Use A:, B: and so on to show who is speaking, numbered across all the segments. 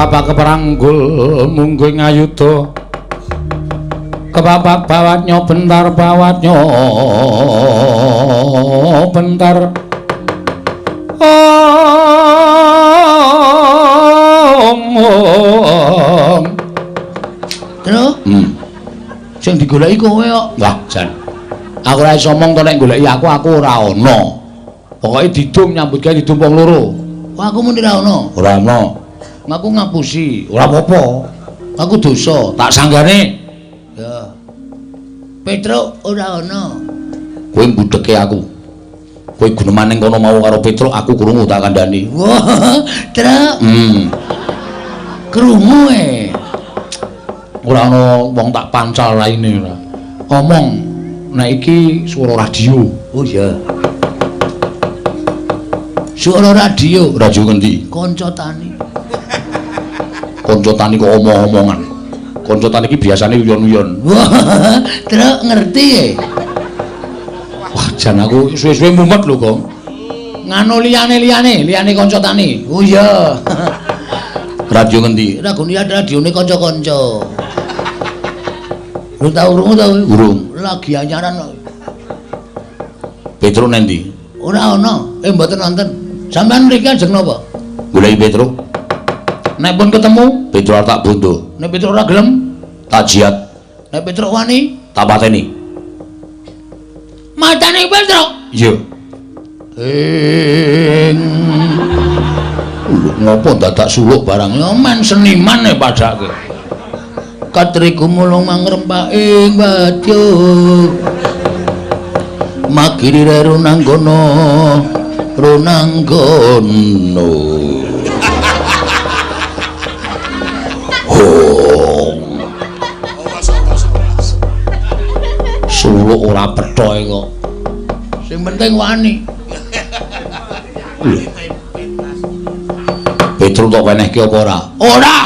A: kepapak keperanggul mungguing ayuda kepapak bawatnya bentar bawatnya bentar
B: terus sing digoleki kowe kok
A: wah jan aku ora iso omong to nek goleki aku ora ana pokoke didum nyambut gawe didum wong loro
B: kok aku muni ora ana aku ngapusi
A: ora apa-apa
B: aku dosa
A: tak sanggane
B: ya Petruk ora ana
A: kowe mbudheke aku kowe guneman ning kono mau karo Petruk aku krungu tak kandhani
B: wah Truk krungu
A: ora ana wong tak pancal laine ora omong nek iki swara radio
B: oh iya suara radio
A: ngendi
B: kanca tani
A: kok omong-omongan kanca tani iki biasane uyon-uyon
B: wah Truk ngerti
A: wah jan aku suwe-suwe mumet lho kok
B: ngano liyane kanca tani oh iya
A: radio ngendi
B: radione kanca-kanca lu tau urung
A: urung
B: lagi anyaran
A: Petruk nendi
B: ora ana mboten wonten sampean mriki ajeng napa
A: goleki Petruk nek pun ketemu Petruk tak bondo
B: nek Petruk ora gelem
A: tak jiat
B: nek Petruk wani
A: tak pateni
B: matane Petruk
A: iya ngopo dadak suluk barang
B: men seniman padake katriku mulung mangrempak ing badya magiri runanggono
A: suluk ora pethoke kok
B: sing penting wani
A: Petruk tok wenehke apa ora
B: ora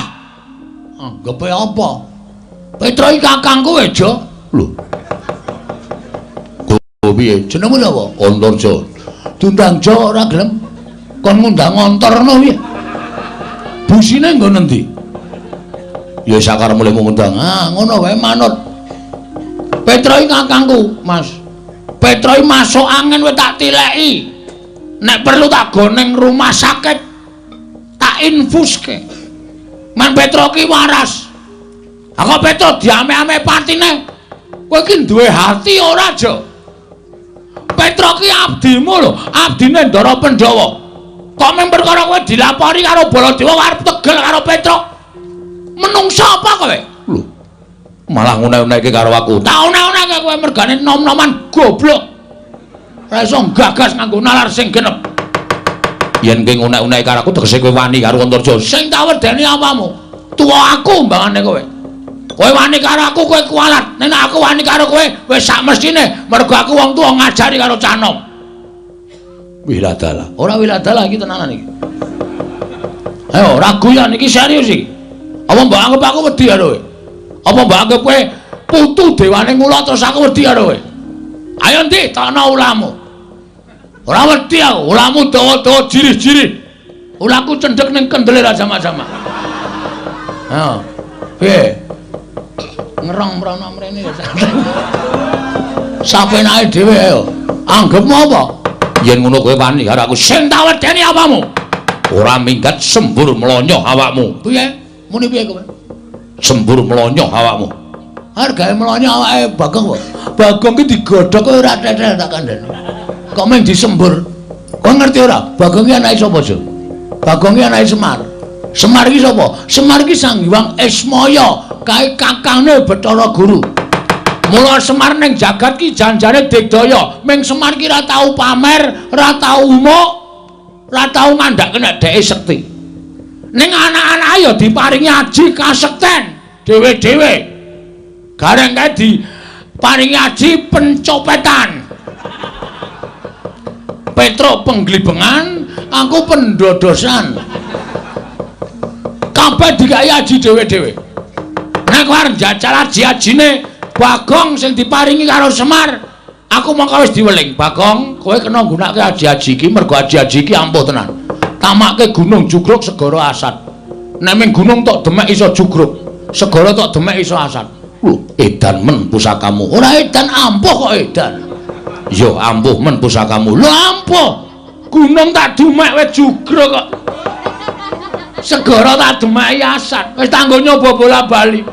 B: anggepe apa Petruk iki kakangku ejo
A: lho piye
B: jenengmu napa
A: Antarja
B: diundang jo ora gelem kon ngundang ngontorno piye busine nggo nendi
A: ya sakar mulai ngundang
B: ngono wae manut Petruk iki kakangku Mas Petruk iki masuk angin wis tak tileki nek perlu tak goneng rumah sakit tak infuske man Petruk iki waras aku Petruk diame-ame patine kowe iki duwe hati ora jo Petruk ki abdimu lho, abdine Ndara Pandhawa. Kok mung perkara kowe dilapori karo Baladewa arep tegel karo Petruk. Menungsa apa kowe?
A: Lho. Malah ngune-uneke karo aku.
B: Tak une-uneke kowe mergane nom-noman goblok. Ora iso gagas nganggo nalar sing genep.
A: Yen kowe ngune-uneke karo aku tegese kowe wani karo Antarja.
B: Sing tak wedeni apamu? Tuwa aku mbangane kowe. Kowe wani karo aku kowe kualat. Nek aku wani karo kowe wis sak mestine mergo aku wong tuwa ngajari karo cah nom.
A: Wiladala.
B: Ora wiladala iki tenanan iki. Ayo ora guyon iki serius iki. Apa mbok anggap aku wedi karo kowe? Apa mbok anggap kowe putu dewane ngula terus aku wedi karo kowe? Ayo ndi takno ulamu. Ora wedi aku, ulamu dawa-dawa jirih-jirih. Ulaku cendhek ning kendele ra sama-sama. Ayo. Piye? Ngerong mrono mrene ya santai. Sapenake dhewe ayo. Anggepmu apa?
A: Yen ngono kowe wani karo aku
B: sing tak wedeni apamu?
A: Ora minggat sembur melonyoh awakmu.
B: Piye? Muni piye kowe?
A: Sembur melonyoh awakmu.
B: Hargae melonyoh awake Bagong kok. Bagong ki digodhog kowe ora tetel tak kandhani. Kok mung disembur. Kowe ngerti ora? Bagong ki anake sapa, Jo? Bagong ki anake Semar. Semar ki sapa? Semar ki Sang Hyang Ismaya. Kae kakangne Bathara Guru. Mula Semar ning jagat ki janjane digdaya, ming Semar ki ra tau pamer, ra tau umuk, ra tau ngandhake nek dheke sekti. Ning anak-anak ya diparingi aji kasekten dhewe-dhewe. Gareng kae diparingi aji pencopetan. Petruk penglibengan, aku pendodosan. Kabeh dikai aji dhewe-dhewe. Nek arep njajal aji-ajine Bagong sing diparingi karo Semar, aku mongko wis diweling. Bagong, kowe kena nggunakake aji-aji iki mergo aji-aji iki ampuh tenan. Tamake Gunung Jugruk Segara Asad. nek ming gunung tok demek iso jugruk, segara tok demek iso asat. Lho, edan men pusakamu. Ora edan ampuh kok edan. Yo ampuh men pusakamu. Lho ampuh. Gunung tak demek wis jugruk kok. Segara tak demek asat. Wis tanggo nyoba bola-bali.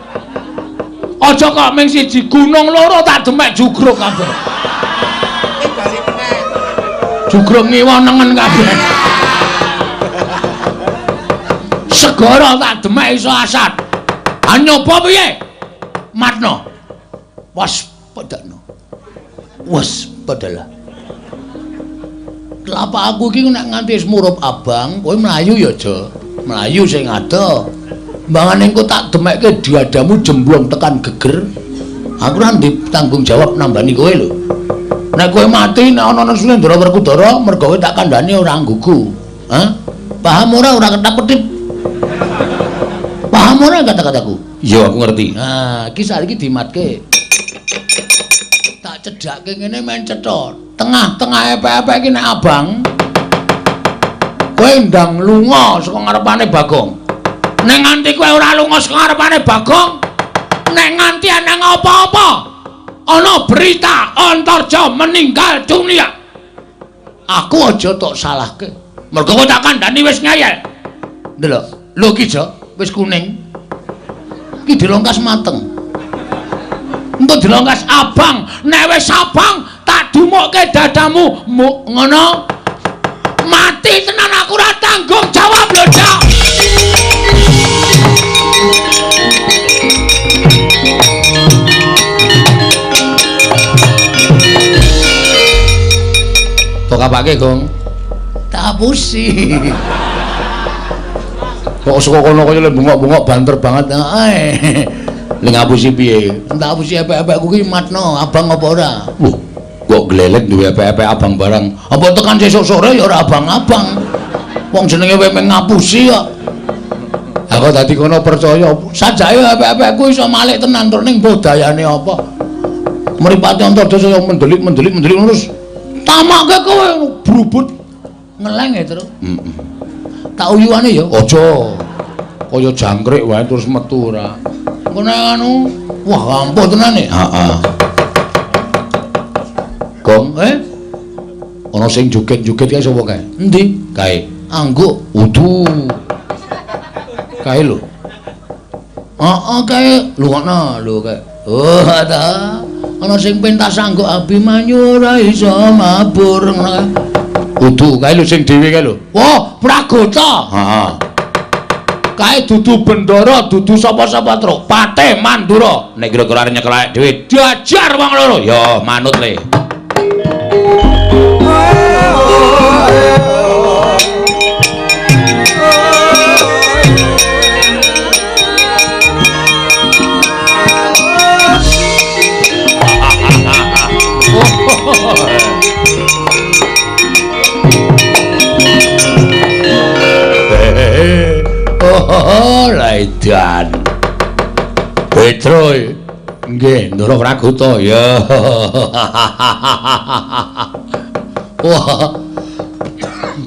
B: Aja kok ming siji gunung loro tak demek jugruk kabeh. Jugruk ngiwonengen kabeh. Segara tak demek iso asat. Ha nyoba piye? Matno. Waspadakno. Waspadalah. Kelapa aku iki nek nganti murup abang, kowe mlayu ya aja. Mlayu sing ado. Mbangane engko tak demekke diadamu jemblong tekan geger. Aku ora tanggung jawab nambani kowe lho. Nek kowe mati nek ana Slendra Werkudara, mergo kowe tak kandhani ora nggugu. Hah? Paham ora ketap-ketip? Paham ora kata-kataku?
A: Iya, aku ngerti.
B: Nah, iki saiki dimatke. Tak cedhake ngene men cetha. Tengah-tengah epek-epek iki nek abang kowe ndang lunga saka ngarepane Bagong. Nek nganti kowe ora lunga saka ngarepane Bagong, nek nganti ana apa-apa, ana berita Antarja meninggal dunia. Aku aja tok salahke. Mergo kowe tak kandhani wis ngayal. Ndelok, lho iki Jo, wis kuning. Iki dilongkas mateng. Engko dilongkas abang, nek wis abang tak dumukke dadamu ngono. Mati tenan aku ora tanggung jawab lho, Cak.
A: Tok apake, Gong?
B: Tak apusi.
A: Kok saka kono kaya bengok-bengok banter banget.
B: Ae.
A: Lha ngapusi piye?
B: Tak apusi epek-epekku ki matno, abang apa ora?
A: Kok glelek duwe epek-epek abang barang.
B: Apa tekan sesuk sore ya ora abang-abang. Wong jenenge kowe meng ngapusi kok.
A: Aku dadi kono percaya
B: Sajake epek-epekku iso malik tenan tur ning mbuh dayane apa. Mripate Antarja saya mendelik terus tamake kowe brubut ngeleng ya terus. Tak uyuane ya.
A: Aja. Kaya jangkrik wae terus metu ora.
B: Engko nek anu, wah ampuh tenan e.
A: Heeh. Gong, ana sing joget-joget kae sapa kae?
B: Endi?
A: Kae.
B: Angguk.
A: Udu. Kae lho.
B: Kae lungono lho kae. Oh, ta. Ana sing pentas angguk Abimanyu ora iso mabur ngono.
A: Udu kae lho sing dhewe kae lho.
B: Wah, Pragota.
A: Heeh.
B: Kae dudu Bendara, dudu sapa-sapa truk. Patih Mandura.
A: Nek kira-kira arep nyekel awake dhewe diajar wong loro. Ya manut le. Laidan Petro nggih Ndara Pragota ya wah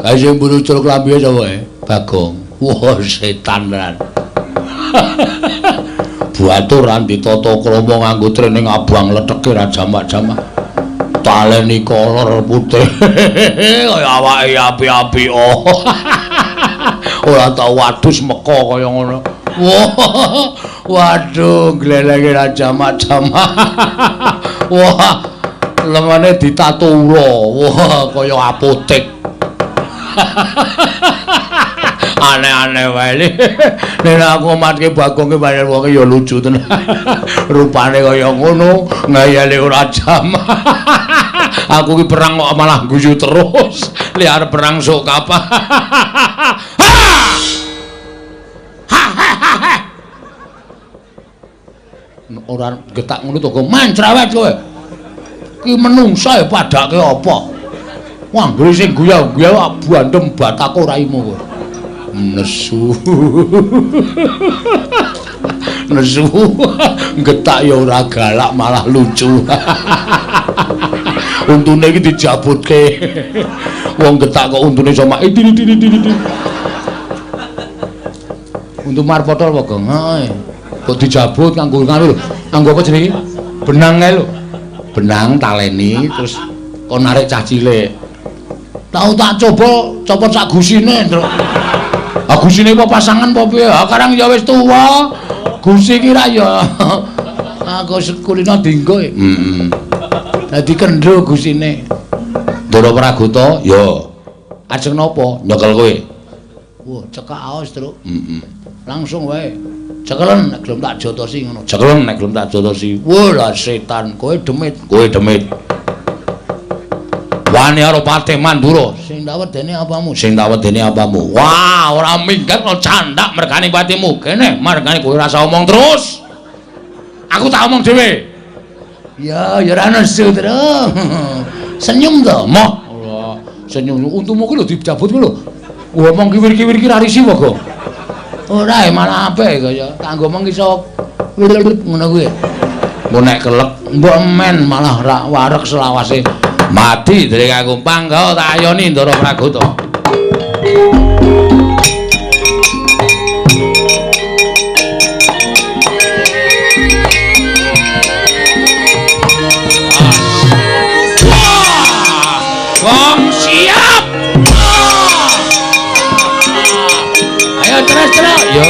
A: kae sing muncul klambi sapa Bagong wah setan tenan buaturan ditata krama nganggo trening abang letheke ra jamak-jamak taleni kolor putih kaya awake api-api ora tau wadus meko kaya ngono. Waduh, glelenge ra jamak-jamak. Wah, lengane ditato ura. Wah, kaya apotek. Aneh-aneh wae. Nek aku matke Bagong ki pancen wong ya lucu tenan. Rupane kaya ngono, ngayale ora jamak. Aku ki perang kok malah guyu terus. Liar perang sok kapal. Ora getak ngono to, mancrawet kowe. Ki menungsa ya padake apa? Wah, anggere sing guyah-guyah bandem batak raimu kowe. Nesu. Nesu. Getak ya ora galak malah lucu. Untune iki dijabutke. Wong getak kok untune sama
B: Untuk mar potol Bagong. Heeh. Kok dijabut kanggo lho. Kanggo apa jenenge? Benang kae lho. Benang taleni terus kon narik cah cilik. Tau tak coba copot sak gusine, Nduk. Ah gusine apa pasangan apa piye? Ah karang ya wis tuwa. Gusi ki ra ya. Aku kulino dinggo. Heeh. Dadi kendho gusine. Ndara Pragoto, ya. Ajeng napa? Nyekel kowe. Wah, cekak aos, Truk. Heeh. Langsung wae. Cekelen nek gelem tak jotosi ngono. Cekelen nek gelem tak jotosi. Wah, lah setan, kowe demit. Kowe demit. Wani karo Patih Mandura. Sing tak wedeni apamu? Sing tak wedeni apamu? Wah, ora minggat no candak mergane patimu. Kene, mergane kowe rasa omong terus. Aku tak omong dhewe. Ya, ya ora nesu, Truk. Senyum to, moh. Allah, senyum. Untumu ku lho dicabut ku lho. Ngomong kiwir-kiwir ki ra risi wae. Ora malah apik kaya kanggo meng iso ngono kuwi. Mbok nek kelek mbok men malah ra wareg selawase mati dari aku pangga tak ayoni Ndara Pragoto. Wong siap. Ayo terus. Yo.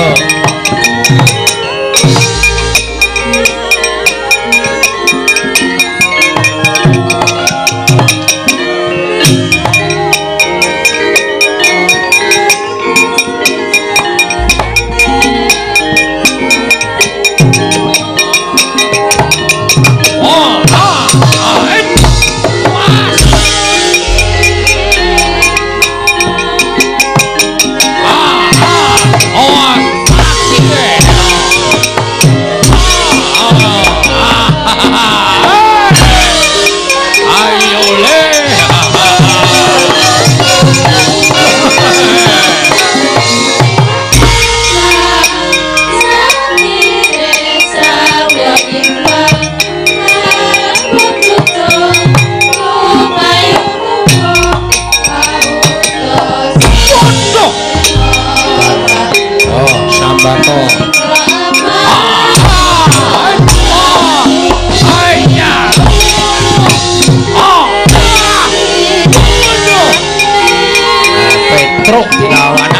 B: Truk dilawan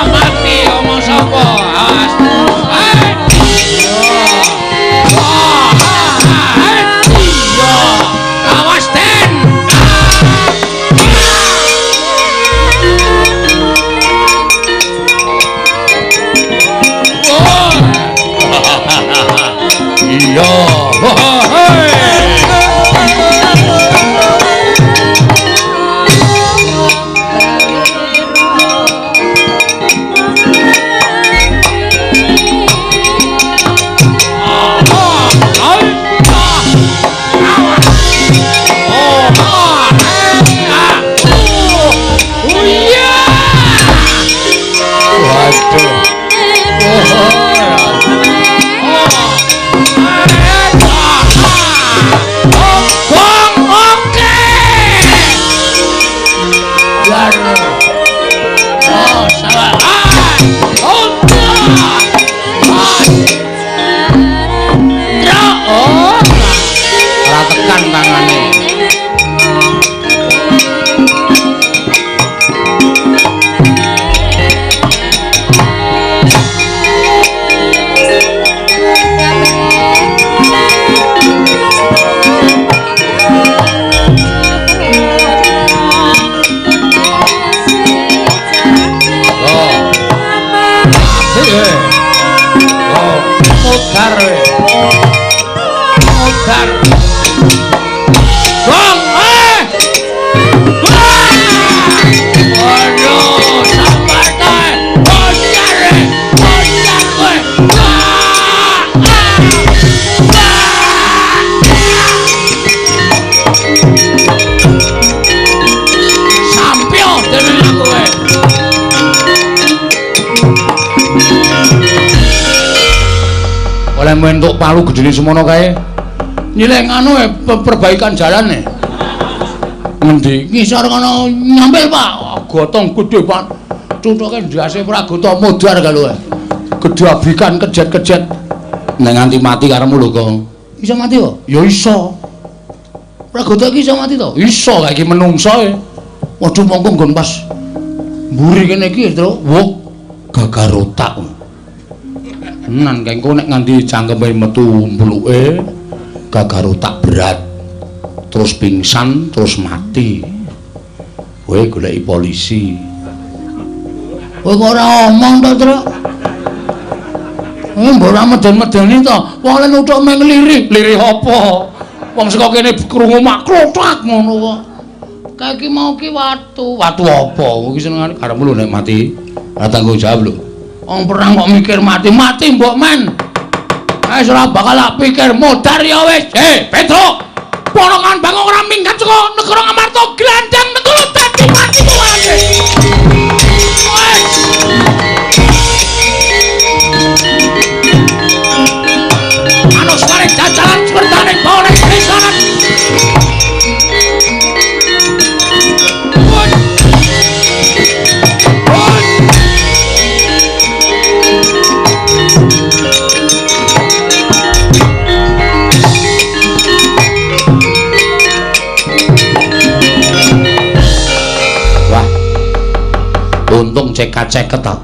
B: mati omong sapa awas ten iya oleh mentuk palu gedene semono kae nyilek anu perbaikan jalan ngendi ngisor kono nyampil Pak gotong gedhe Pak cuthuke ndase Pragata modar kalau gedhe abikan kejet-kejet
A: nek nganti mati karemu lho kok
B: iso mati kok
A: ya iso
B: Pragata iki iso mati to
A: iso kaya iki menungso e
B: waduh mongko nggon pas mburi kene iki Tru
A: wah gagar otak nan kengko nek nganti cangkeme metu mbluke gagar otak berat terus pingsan terus mati kowe goleki polisi
B: kowe kok ora omong to Tru mbok ora meden-medeni to wong len utuk meng lirih apa wong saka kene krungu mak klothak ngono kok kae iki mau ki watu apa iki senengane karepmu lho nek mati ora tanggung jawab lho wong perang kok mikir mati mbok men wis ora bakal pikir modar ya wis Petro porongan bangun ora minggat saka negara Ngamarta glandang negara dadi mati kuwi anu suare jajalan sepertane bawane pisanan
A: untung ceket-ceket ta.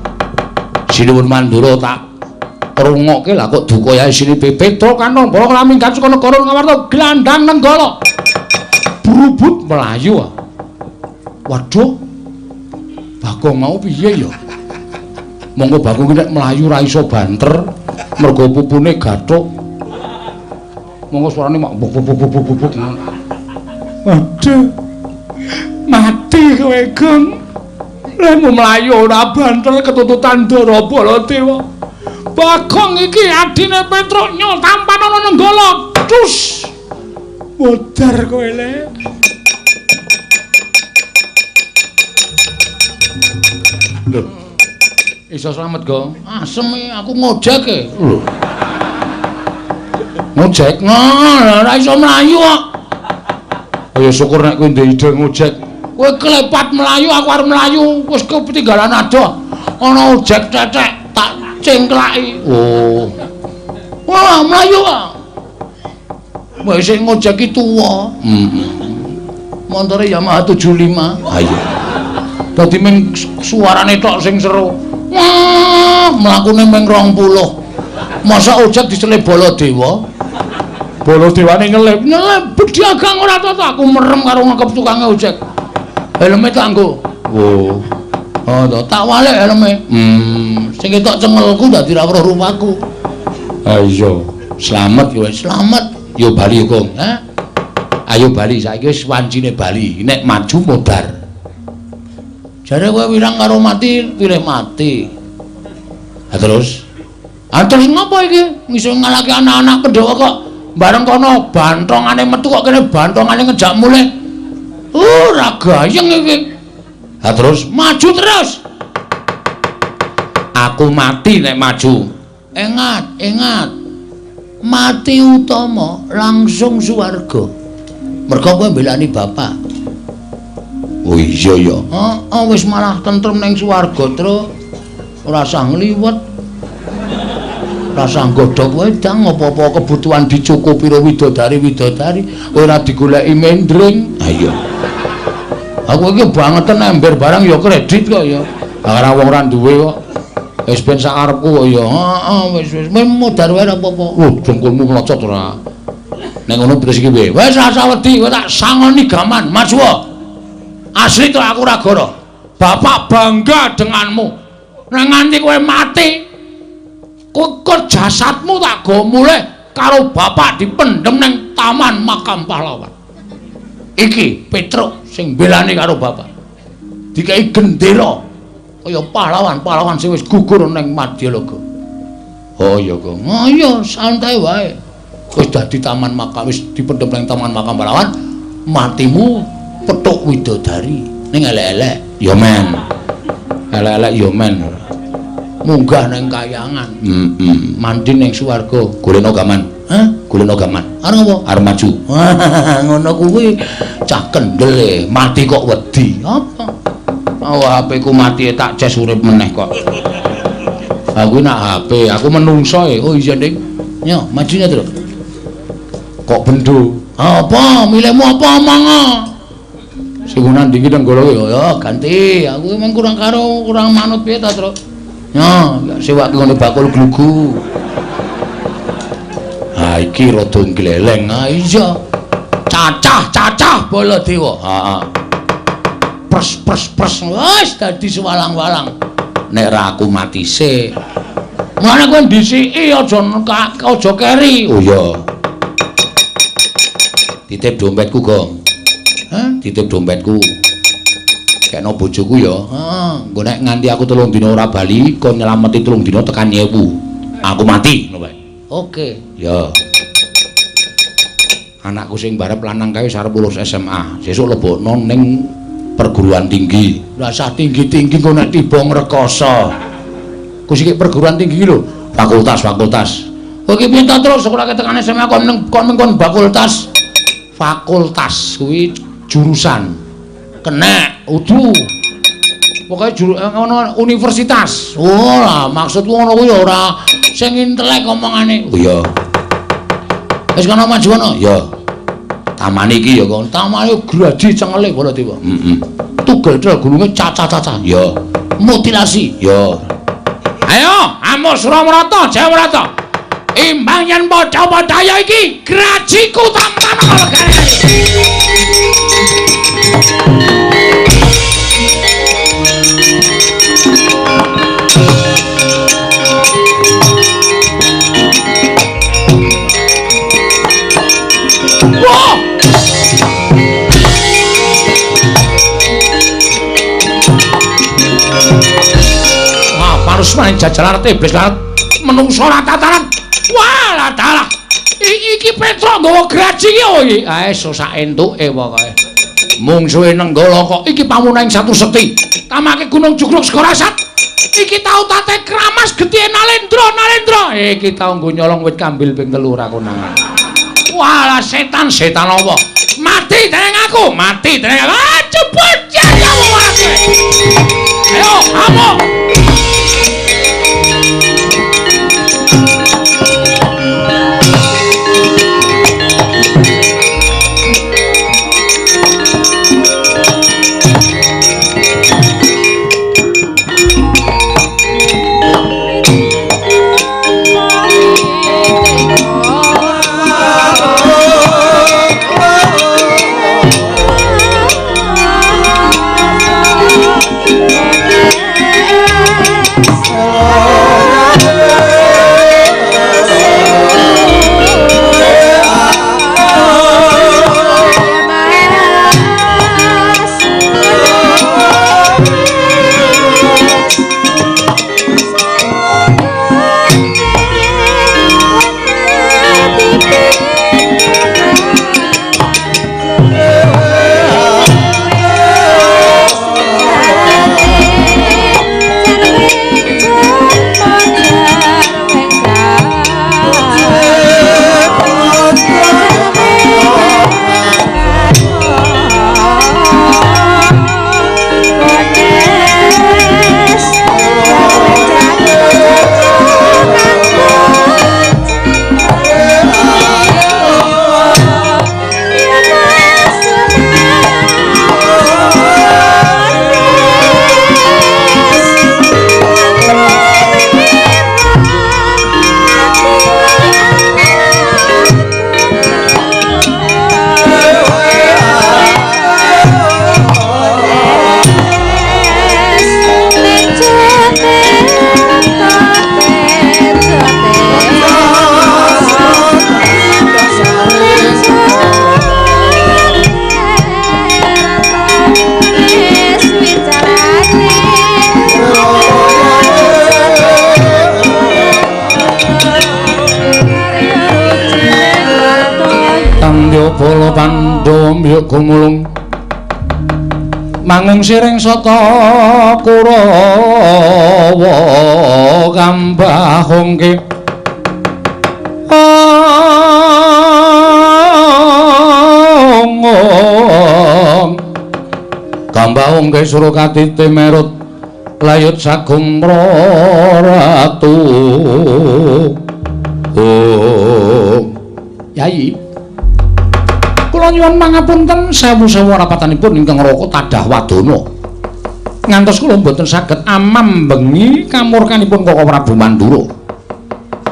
A: Sinuwun Mandura tak rungokke lah kok duka yae sini Petro kanong para klaminggat saka negara Ngamarta glandang nenggala. Brubut melayu. Waduh. Bagong mau piye ya? Monggo Bagong nek melayu ra iso banter mergo pupune gathuk. Monggo suarane mak buk. Waduh. Mati kowe, Gong. Lemu mlayu ora banter ketututan Ndara Baladewa. Bagong iki adine Petro nyol tampan ana nenggala. Dus. Modar kowe le. Lho. Iso slamet, Gong.
B: Asem aku ngojek e.
A: Lho. Ngojek?
B: Ora iso mlayu kok.
A: Ya syukur nek kowe ndek ide ngojek.
B: Kowe klepat melayu aku arep melayu wis ketinggalan adoh ana ojek tetek tak cengklaki wah melayu kok wis sing ngojek iki tuwa montore Yamaha 75
A: ayo
B: dadi mung suarane tok sing seru wah mlakune mung 20 masa ojek diselip Baladewa
A: Baladewane ngelip
B: bedhagang ora to aku merem karo ngekep tukange ojek helme tak nggo.
A: Oh.
B: Oh, tak walik helme. Sing ketok cengelku dadi ra weruh rupaku.
A: Ayo, slamet yo wis.
B: Slamet.
A: Yo bali Kong. Ayo bali saiki wis wancine bali. Nek maju modar.
B: Jare kowe wirang karo mati, pilih mati.
A: Terus?
B: Terus ngapa iki? Ngiso ngalake anak-anak Pandhawa kok bareng kono bantongane metu kok kene bantongane ngejak mulih. Ora gayeng iki.
A: Ha terus
B: maju terus.
A: Aku mati nek maju.
B: Ingat. Mati utama langsung swarga. Mergo kowe mbelani bapak.
A: Oh iya ya.
B: Heeh, wis malah tentrem ning swarga, Tru. Ora usah ngliwet. Ora usah godhog wedang apa-apa kebutuhan dicukupi karo widodari. Kowe ora digoleki mendring.
A: Ayo.
B: Aku iki bangetan ember barang ya kredit kok ya.
A: Ora wong ora duwe kok.
B: Wis ben sakarepku kok ya. Heeh, wis modar wae ora apa-apa.
A: Oh, jengkulmu mlocot ora. Nek ngono terus iki piye?
B: Wis ora usah wedi, kowe tak sangoni gaman. Maju. Asli to aku ora goro. Bapak bangga denganmu. Nek nganti kowe mati, kok jasadmu tak go mulih karo bapak dipendhem ning Taman Makam Pahlawan. Iki Petro sing belani karo bapak. Dikai gendera kaya pahlawan sing wis gugur ning Madyalaga.
A: Oh iya, Kong.
B: Oh iya, santai wae. Wis dadi Taman Makam, wis dipendhem ning Taman Makam Pahlawan, matimu petuk widodari ning elek-elek.
A: Ya men. Elek-elek ya men.
B: Munggah ning kayangan. Mandi ning swarga.
A: Golekno gaman.
B: Hah?
A: Golekno gaman.
B: Arep apa?
A: Arep maju.
B: Ngono kuwi cah kendel e, mati kok wedi. Apa?
A: Oh, HP ku mati tak ces urip meneh kok. Aku nak HP, aku menungso e. Oh iya, Ning. Yo, majune terus. Kok bendo? Apa? Milihmu apa omong? Sing nang ndi nang golok ya ganti. Aku memang kurang manut piye ta, Truk? Ya, sewak ngene bakul glugu. Ha iki rada gleleng. Ha iya. Cacah Baladewa. Heeh. Pres wis dadi sewalang-walang. Nek ra aku mati sik. Mulane kowe ndisiki aja keri. Oh iya. Titip dompetku, Gong. Hah? Titip dompetku. Kekno bojoku ya. Heeh, engko nek nganti aku 3 dina ora bali, kon nyelameti 3 dina tekan 1000. Aku mati, ngono wae. Oke. Ya. Anakku sing barep lanang kae arep lulus SMA. Sesuk lebokno ning perguruan tinggi. Lah sah tinggi-tinggi kok nek tiba ngrekoso. Ku sik perguruan tinggi lho, fakultas. Kowe iki piye terus sekolah ketekan SMA kon fakultas. Fakultas kuwi jurusan. Kena udu. Pokoke ngono universitas. Oh lah, maksudku ngono kuwi ora sing intelek omongane. Oh iya. Wis kono maju ono? Ya. Taman iki ya kon. Tamane gradi cengele Baladewa. Tugel gulunge caca-caca. Ya. Mutilasi. Ya. Ayo, Amos Suramrata, Jayawrata. Imbang yen padha-padha ya iki grajiku tampan legane. Wah! Wah, parus maning jajalan iblis larat menungso ra tataran. Wah, lah dalah. Iki Petra nggawa graji iki oh iki. Ae sak entuke pokoke. Mungsuhe nenggala kok iki pamunaing satu sekti. Tamake Gunung Jugruk Segarasat. Iki tau tate kramas getih Nalendra. Iki tau nggo nyolong wit kambil ping 3 ra konangan. Walah setan apa? Mati dening aku. Ah, cepet kamu mati. Ayo, kamu. Bala Pandhawa mbiyuk gumulung mangung siring sata Kurawa kambahungke kambahung mungke Surakati merut layut sagung ratu. Oh Yai kula nyuwun pangapunten sewu-sewu rapatanipun ingkang raka tadah wadana ngantos kula mboten saged amam bengi kamurkanipun Koko Prabu Mandura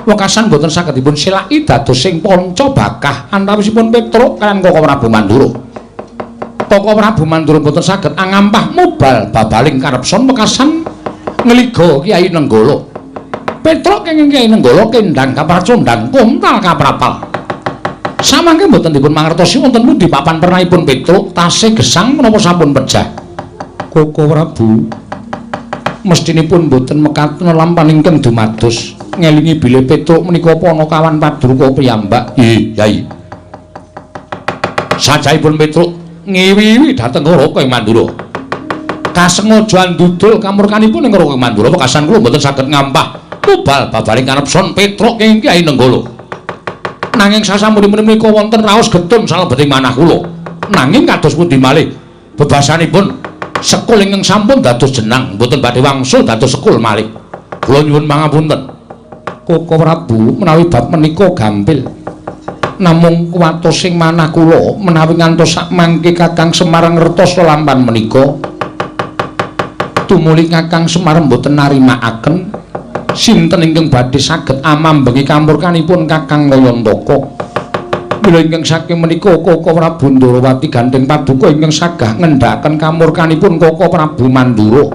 A: wekasan mboten saged dipun silaki dados sing panca bakah antawisipun Petruk kaliyan Koko Prabu Mandura Koko Prabu Mandura mboten saged angampah mubal babaling karepson wekasan ngeliga Kyai Nenggala Petruk kenging Kyai Nenggala kendang kapracondang kuntal kaprapal samangke mboten dipun mangertosi wonten pundi papan pernahipun Petruk tasih gesang menapa sampun pejah Koko Prabu mestinipun mboten mekaten lampahan ingkang dumados ngelingi bilih Petruk menika Panakawan Padruka piyambak Yai sajaipun Petruk ngiwi-iwi dhateng Raka Mandura kasengaja ndudul kamurkanipun ing Raka Mandura wekasan kula mboten saged ngampah mubal babaling karepson Petruk ing Kyai Nenggala nanging sasampunipun menika wonten raos getun salebeting manah kula nanging kados pundi malih bebasanipun sekul ingkang sampun dados jenang mboten badhe wangsul dados sekul malih kula nyuwun pangapunten Koko Prabu menawi bab menika gampil namung kuwatosing manah kula menawi ngantos sak mangke Kakang Semar ngertos lampahan menika tumuli Kakang Semar mboten narimakaken sinten ingkang badhe saged amambengi kamurkanipun Kakang Nayantaka mila ingkang saking menika Koko Prabu Ndarawati gandeng paduka ingkang sagah ngendhakaken kamurkanipun Koko Prabu Mandura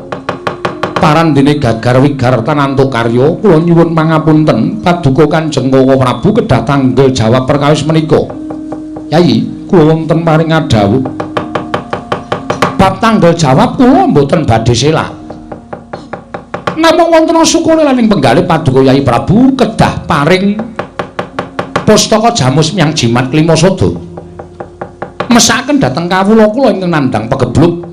A: parandene gagar wigar tanantu karya kula nyuwun pangapunten paduka Kanjeng Koko Prabu kedah tanggel jawab perkawis menika Yai kula wonten paring adhawuh bab tanggel jawab kula mboten badhe selak namung wonten sukune lan ing penggalih paduka Yai Prabu kedah paring pustaka jamus miyang jimat Klimasada mesakaken dhateng kawula kula ingkang nandhang pegebluk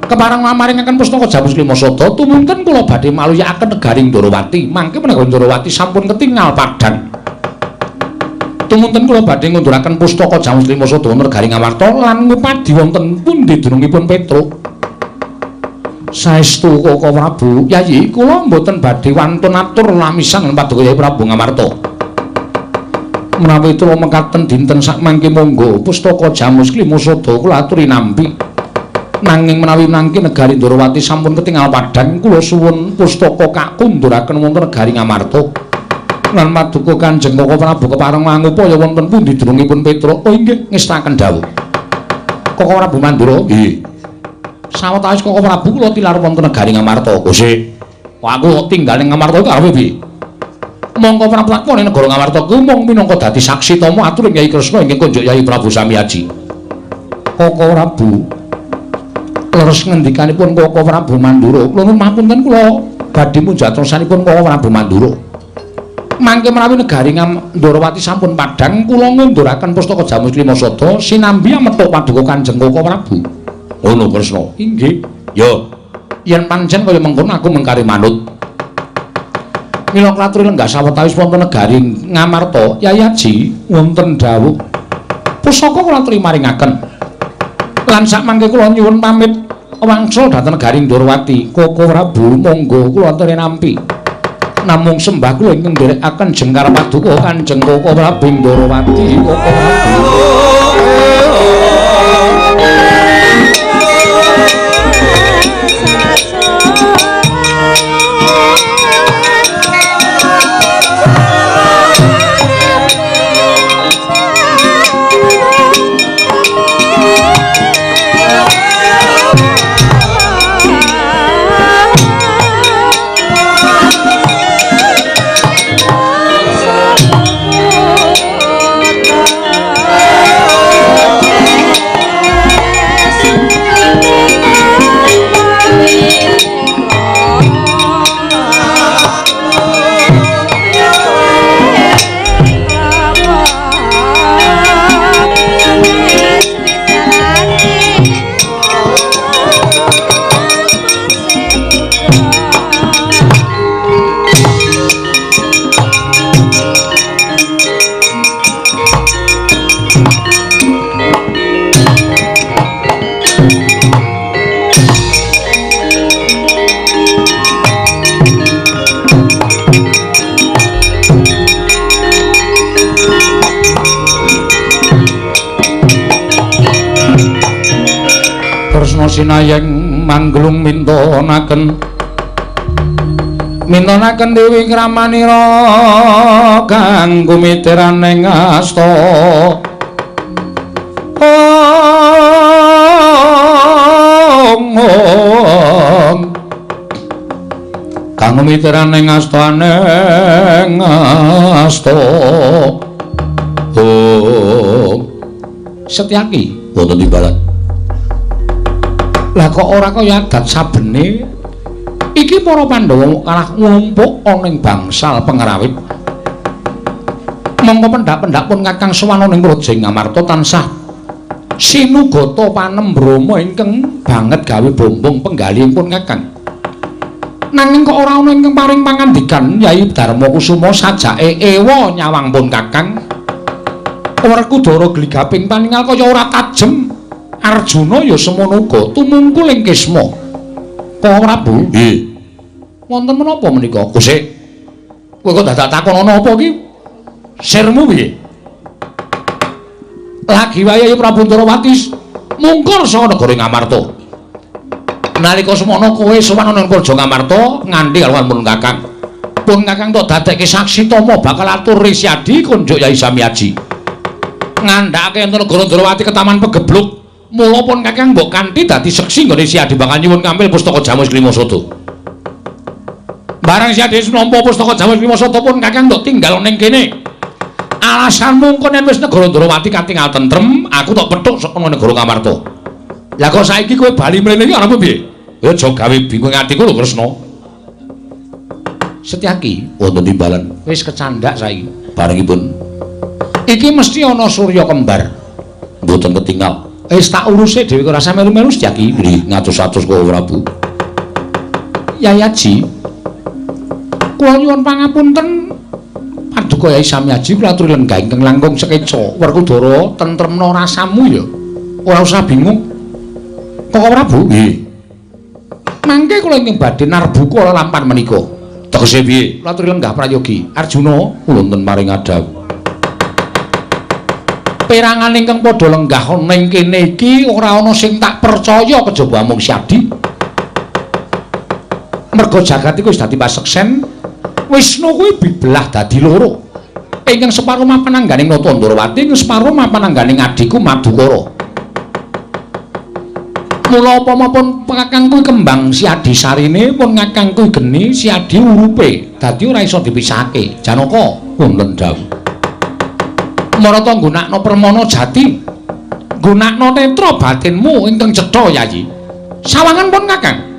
A: kepareng maringaken pustaka jamus Klimasada tumunten kula badhe maluyakaken negaring Ndarawati mangke menawi Ndarawati sampun ketingal padhang tumunten kula badhe ngunduraken pustaka jamus Klimasada wonten negaring Amarta lan ngupadi wonten pundi dunungipun Petruk saestu Koko Prabu Yai kula mboten badhe wantun atur lamisan paduka Yai Prabu Ngamarta menawi kula mekaten dinten sakmangke monggo pustaka jamus Klimasada kula aturi nampi nanging menawi mangke negari Ndarawati sampun ketingal padhang kula suwun pustaka kakunduraken wonten negari Ngamarta lan paduka Kanjeng Koko Prabu kepareng mangupaya wonten pundi dunungipun Petruk oh inggih ngestaken dawuh Koko Prabu Mandura nggih sawetawis Koko Prabu kula tilar wonten negari Ngamarta. Gusti, aku tinggal ing Ngamarta iku arepe piye? Monggo Prabu lakone negara Ngamarta kuwi mung minangka dadi saksi tama atur Kyai Kresna inggih kunjuk Yai Prabu Samiaji. Koko Prabu leres ngendikanipun Koko Prabu Mandura, kula nuwun pamunten kula badhe mujatrosanipun Koko Prabu Mandura. Mangke menawi negari Ndarawati sampun padhang kula ngunduraken pustaka jamus Klimasada sinambi amethuk paduka Kanjeng Koko Prabu. Ngono Kresna. Inggih. Ya. Yen pancen kaya mengkono aku mengkari manut. Mila klaturi lenggah sawetawis wonten negari Ngamarta, Yai Aji wonten dawuh. Pusaka kula aturi maringaken. Lan sakmangke kula nyuwun pamit wangsul dhateng negari Ndarawati. Koko Prabu monggo kula aturi nampi. Namung sembah kula ingkang nderekaken jengkar paduka Kanjeng Koko Prabu Ndarawati. Koko Prabu tresna sinayeng mangglung mintonaken Dewi Kramanira kanggo mitiraning asta kanggo mitiraning astaning asta Setyaki wonten timbalan lah kok ora kaya adat sabene iki para Pandhawa kalah ngumpuk ana ing bangsal pengrawit mongko pendak-pendak pun Kakang Suwana ning Praja Ngamarta tansah sinugata panembrama ingkang banget gawe bombong penggalihipun Kakang nanging kok ora ana ingkang paring pangandikan Yai Darmakusuma sajake ewa nyawang pun Kakang Werkudara gligaping paningal kaya ora tajem Arjuna ya semono uga tumungkul ing Kisma Para Prabu nggih wonten menapa menika Gusik kowe kok dadak takon ana apa iki sirmu piye lagi wayahe Prabu Ndarawati mungkur saka negara Ngamarta nalika semono kowe sowan ana ing Praja Ngamarta nganti kalawan pun Kakang tok dadekke saksi tama bakal atur Risyadi kunjuk Yai Samyaji ngandhake enten negara Ndarawati ketaman pegebluk mula pun Kakang mbok kanthi dadi seksi nggone Risyadi bakal nyuwun kampil pustaka Jamus Klimasada barang Risyadi nampa pustaka Jamus Klimasada pun Kakang tok tinggal ning kene alasanmu engko yen wis negara Ndarawati katingal tentrem aku tok pethuk saka negara Ngamarta lah kok saiki kowe bali mrene iki arep piye ya aja gawe bingung atiku lho Kresna Setyaki wonten timbalan wis kecandhak saiki barengipun iki mesti ana Surya kembar mboten ketinggal wis tak uruse dhewe kok rasa melu-melu Setyaki nggih ngatus-atus kok Prabu Yayaji kula nyuwun pangapunten paduka Yai Samyaji kula aturi lenggah ingkang langkung sekeca Werkudara tentremna rasamu ya ora usah bingung kok Prabu nggih mangke kula ingkang badhe narbuka lampan menika tegese piye kula aturi lenggah prayogi Arjuna wonten paring adhawu perangan ingkang padha lenggah ning kene iki ora ana sing tak percaya kejaba mung Syadi merga jagat iku wis dadi paseksen Wisnu kuwi bibelah dadi loro. Ingkang separo mapan angganing Nata Ndarawati, ing separo mapan angganing adiku Madukara. Mula upama pun Kakang kuwi kembang Siadi sarine, pun Kakang kuwi geni Siadi urupe. Dadi ora iso dipisahake. Janaka wonten dawuh. Marata nggunakno permana jati. Gunakno netra batinmu ingkang cetha Yayi. Sawangan pun Kakang.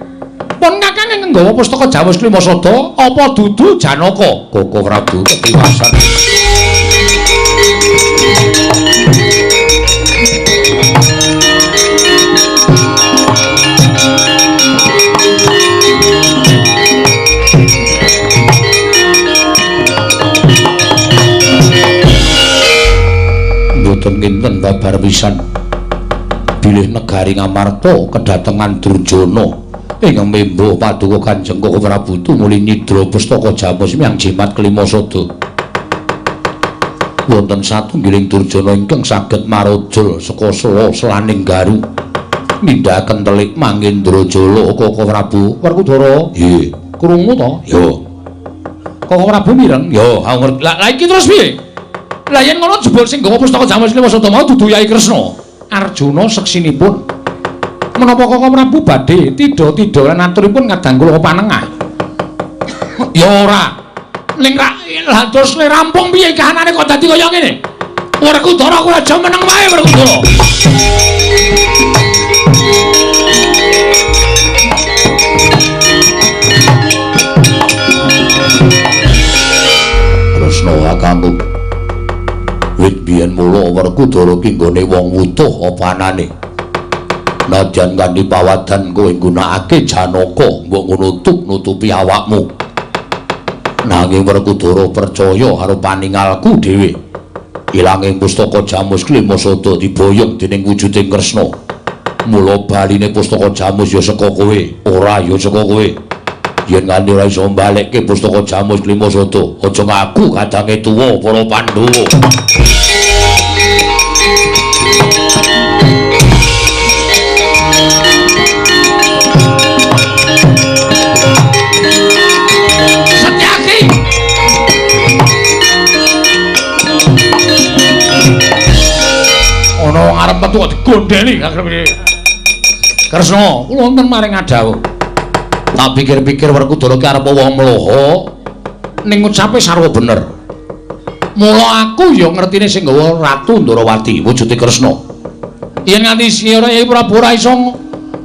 A: Pun Kakang ing nggawa pustaka Jamus Klimasada apa dudu Janaka Koko Prabu kepriwasan mboten kinten babar pisan bilih negari Ngamarta kedatengan Durjana ingkang membo paduka Kanjeng Koko Prabu tumuli nyidra pustaka Jamus miang jimat Klimasada. Wonten satunggiling Durjana ingkang saged marojol saka selaning garu. Mindhaken telik Mangendrajala Koko Prabu. Werkudara, nggih. Krungu to? Ya. Koko Prabu mireng? Ya, ngerti. Lah iki terus piye? Lah yen ngono jebul sing nggawa pustaka Jamus Klimasada mau dudu Yai Kresna. Arjuna seksinipun menapa Koko Prabu badhe tidha-tidha lan aturipun ngadang kula panengah ya ora ning ra terus rampung piye kahanane kok dadi kaya ngene Werkudara kula aja meneng wae Werkudara Kresna kakangku wit biyen mula Werkudara ki nggone wong wutuh apa anane najan kanthi pawadan kowe nggunakake Janaka mbok nutupi awakmu nanging Werkudara percaya karo paningalku dhewe ilanging pustaka Jamus Klimasada diboyong dening wujuding Kresna mula baline pustaka Jamus ya saka kowe ora ya saka kowe yen nganti ora iso mbalekke pustaka Jamus Klimasada aja ngaku kadange tuwa para Pandhawa metu kok digondheli kagrem iki. Kresna, kula wonten maring adawuh. Tak pikir-pikir Werkudara ki arep wong mloho ning ucape sarwa bener. Mula aku ya ngertine sing nggawa Ratu Ndarawati wujude Kresna. Yen nganti sira Yai Prabu ora iso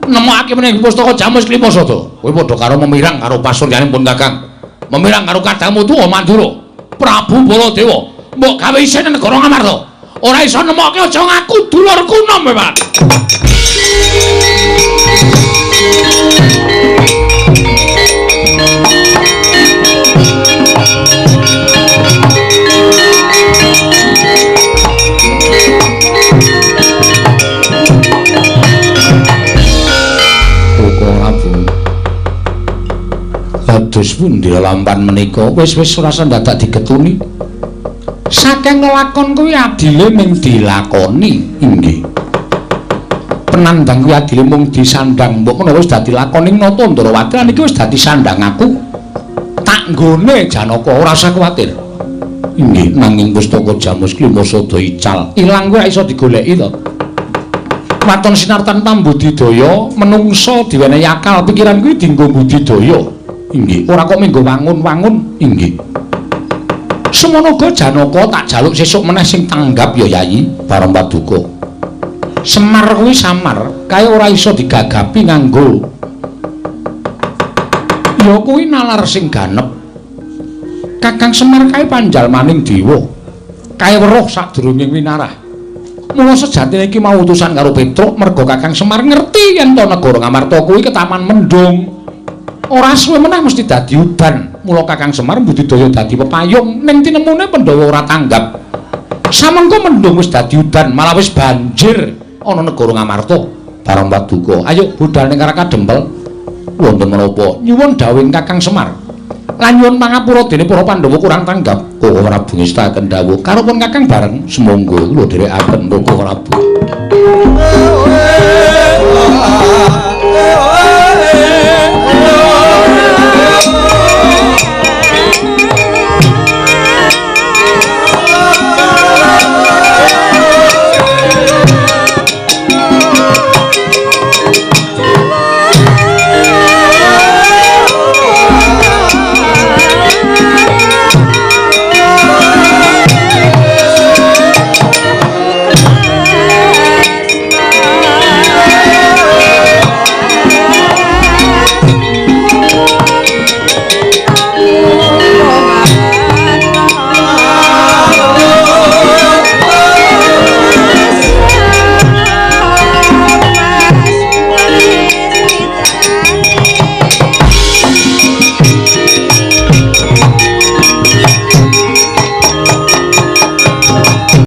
A: nemokake meneh pustaka Jamus Klimasada, kowe padha karo memirang karo pasuryaning pun Kakang. Memirang karo kadangmu tuwa Mandura. Prabu Baladewa, mbok gawe isin negara Ngamarta. Ora iso nemokke aja ngaku dulurku nom, Pak. Dados pundi lampan menika wis-wis ora dadak digetuni. Saking lakon kuwi adile mung dilakoni, inggih. Penandang kuwi adile mung disandang, mbok menawa wis dadi lakoning Nata Ndarawati lan iki wis dadi sandang aku. Tak nggone Janaka ora usah kuwatir. Inggih, nanging pustaka Jamus Klimasada ical, ilang kuwi ora iso digoleki to. Waton sinartan pambudidaya, menungsa diwenehi akal, pikiran kuwi dienggo budidaya. Inggih, ora kok menggo wangun-wangun, inggih. Semono uga Janaka tak jaluk sesuk meneh sing tanggap ya Yayi bareng paduka. Semar kuwi samar, kae ora iso digagapi nganggo. Ya kuwi nalar sing ganep. Kakang Semar kae panjalmaning dewa. Kae weruh sadurunge winarah. Mula sejatine iki mau utusan karo Petruk merga Kakang Semar ngerti yen to negara Ngamarta kuwi ketaman mendung. Ora suwe meneh mesti dadi udan. Mula Kakang Semar budidaya dadi pepayung ning tinemune Pandhawa ora tanggap. Samengko mendung wis dadi udan, malah wis banjir ana negara Ngamarta bareng paduka. Ayo budal ning Karaka Dempel. Wonten menapa nyuwun dawuhing Kakang Semar. Lan nyuwun pangapura dene para Pandhawa kurang tanggap. Kok ora bungestaken dawuh karo pun Kakang bareng semonggo kula dherekaken Prabu.